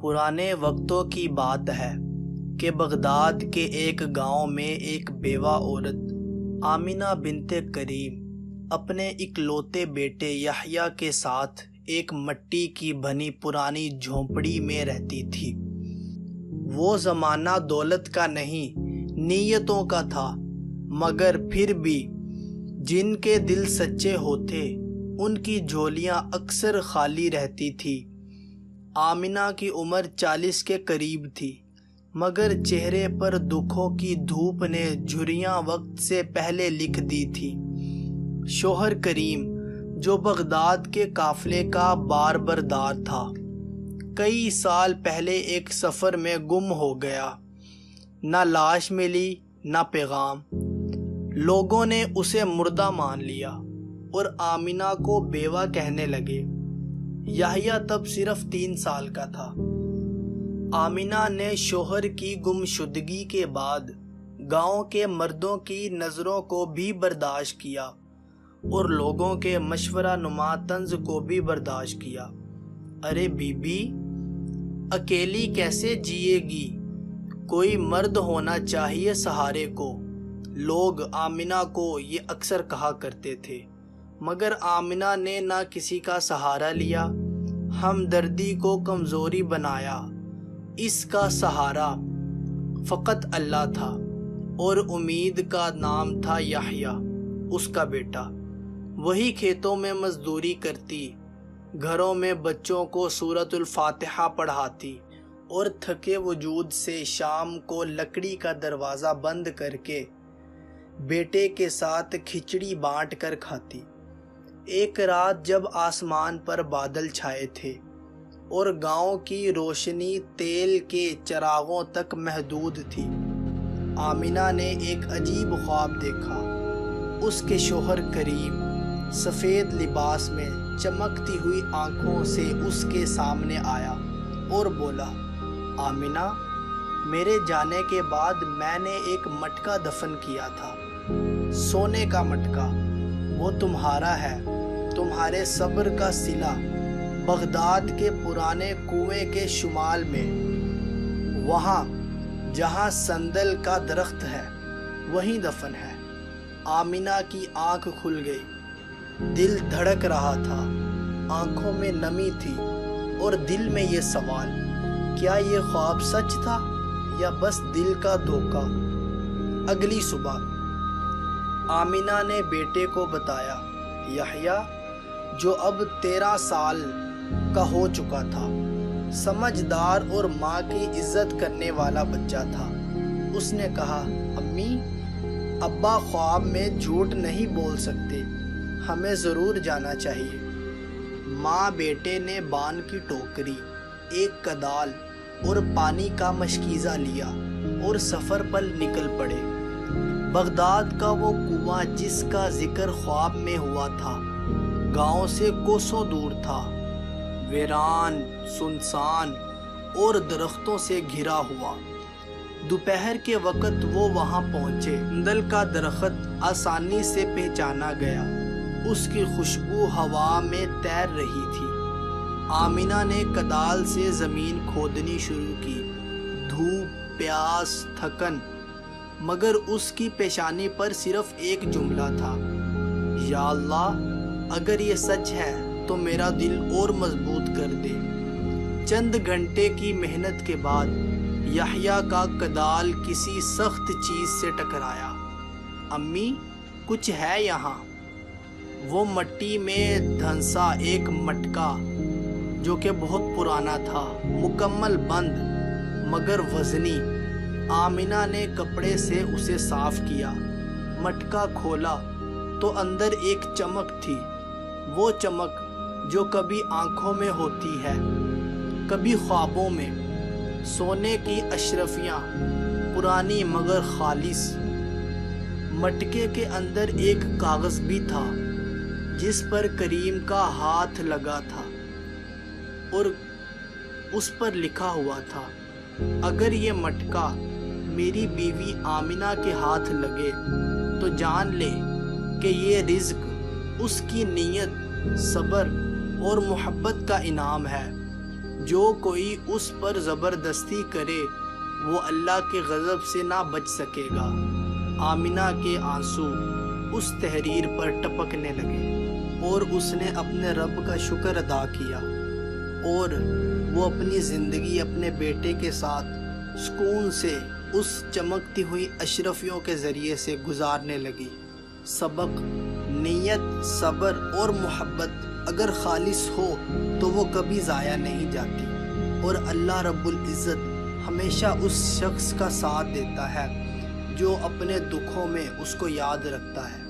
پرانے وقتوں کی بات ہے کہ بغداد کے ایک گاؤں میں ایک بیوہ عورت آمنہ بنت کریم اپنے اکلوتے بیٹے یحییٰ کے ساتھ ایک مٹی کی بنی پرانی جھونپڑی میں رہتی تھی۔ وہ زمانہ دولت کا نہیں، نیتوں کا تھا، مگر پھر بھی جن کے دل سچے ہوتے ان کی جھولیاں اکثر خالی رہتی تھی۔ آمنہ کی عمر 40 کے قریب تھی، مگر چہرے پر دکھوں کی دھوپ نے جھریاں وقت سے پہلے لکھ دی تھی۔ شوہر کریم جو بغداد کے قافلے کا بار بردار تھا، کئی سال پہلے ایک سفر میں گم ہو گیا۔ نہ لاش ملی نہ پیغام۔ لوگوں نے اسے مردہ مان لیا اور آمنہ کو بیوہ کہنے لگے۔ یحییٰ تب صرف 3 سال کا تھا۔ آمنہ نے شوہر کی گمشدگی کے بعد گاؤں کے مردوں کی نظروں کو بھی برداشت کیا اور لوگوں کے مشورہ نما طنز کو بھی برداشت کیا۔ ارے بی بی، اکیلی کیسے جیے گی؟ کوئی مرد ہونا چاہیے سہارے کو، لوگ آمنہ کو یہ اکثر کہا کرتے تھے، مگر آمنہ نے نہ کسی کا سہارا لیا، ہمدردی کو کمزوری بنایا۔ اس کا سہارا فقط اللہ تھا اور امید کا نام تھا یحییٰ، اس کا بیٹا۔ وہی کھیتوں میں مزدوری کرتی، گھروں میں بچوں کو سورۃ الفاتحہ پڑھاتی اور تھکے وجود سے شام کو لکڑی کا دروازہ بند کر کے بیٹے کے ساتھ کھچڑی بانٹ کر کھاتی۔ ایک رات جب آسمان پر بادل چھائے تھے اور گاؤں کی روشنی تیل کے چراغوں تک محدود تھی، آمنہ نے ایک عجیب خواب دیکھا۔ اس کے شوہر کریم سفید لباس میں چمکتی ہوئی آنکھوں سے اس کے سامنے آیا اور بولا، آمنہ، میرے جانے کے بعد میں نے ایک مٹکا دفن کیا تھا، سونے کا مٹکا۔ وہ تمہارا ہے، تمہارے صبر کا صلہ بغداد کے پرانے کنویں کے شمال میں، وہاں جہاں سندل کا درخت ہے، وہیں دفن ہے۔ آمنہ کی آنکھ کھل گئی، دل دھڑک رہا تھا، آنکھوں میں نمی تھی اور دل میں یہ سوال، کیا یہ خواب سچ تھا یا بس دل کا دھوکہ؟ اگلی صبح آمنہ نے بیٹے کو بتایا، یحییٰ جو اب 13 سال کا ہو چکا تھا، سمجھدار اور ماں کی عزت کرنے والا بچہ تھا۔ اس نے کہا، امی، ابا خواب میں جھوٹ نہیں بول سکتے، ہمیں ضرور جانا چاہیے۔ ماں بیٹے نے بان کی ٹوکری، ایک کدال اور پانی کا مشکیزہ لیا اور سفر پر نکل پڑے۔ بغداد کا وہ کنواں جس کا ذکر خواب میں ہوا تھا، گاؤں سے کوسوں دور تھا، ویران، سنسان اور درختوں سے گھرا ہوا۔ دوپہر کے وقت وہ وہاں پہنچے۔ سندل کا درخت آسانی سے پہچانا گیا، اس کی خوشبو ہوا میں تیر رہی تھی۔ آمنہ نے کدال سے زمین کھودنی شروع کی، دھوپ، پیاس، تھکن، مگر اس کی پیشانی پر صرف ایک جملہ تھا، یا اللہ، اگر یہ سچ ہے تو میرا دل اور مضبوط کر دے۔ چند گھنٹے کی محنت کے بعد یحییٰ کا کدال کسی سخت چیز سے ٹکرایا۔ امی، کچھ ہے یہاں؟ وہ مٹی میں دھنسا ایک مٹکا جو کہ بہت پرانا تھا، مکمل بند مگر وزنی۔ آمنہ نے کپڑے سے اسے صاف کیا، مٹکا کھولا تو اندر ایک چمک تھی، وہ چمک جو کبھی آنکھوں میں ہوتی ہے، کبھی خوابوں میں۔ سونے کی اشرفیاں، پرانی مگر خالص۔ مٹکے کے اندر ایک کاغذ بھی تھا جس پر کریم کا ہاتھ لگا تھا اور اس پر لکھا ہوا تھا، اگر یہ مٹکا میری بیوی آمنہ کے ہاتھ لگے تو جان لے کہ یہ رزق اس کی نیت، صبر اور محبت کا انعام ہے۔ جو کوئی اس پر زبردستی کرے وہ اللہ کے غضب سے نہ بچ سکے گا۔ آمنہ کے آنسو اس تحریر پر ٹپکنے لگے اور اس نے اپنے رب کا شکر ادا کیا، اور وہ اپنی زندگی اپنے بیٹے کے ساتھ سکون سے اس چمکتی ہوئی اشرفیوں کے ذریعے سے گزارنے لگی۔ سبق: نیت، صبر اور محبت اگر خالص ہو تو وہ کبھی ضائع نہیں جاتی، اور اللہ رب العزت ہمیشہ اس شخص کا ساتھ دیتا ہے جو اپنے دکھوں میں اس کو یاد رکھتا ہے۔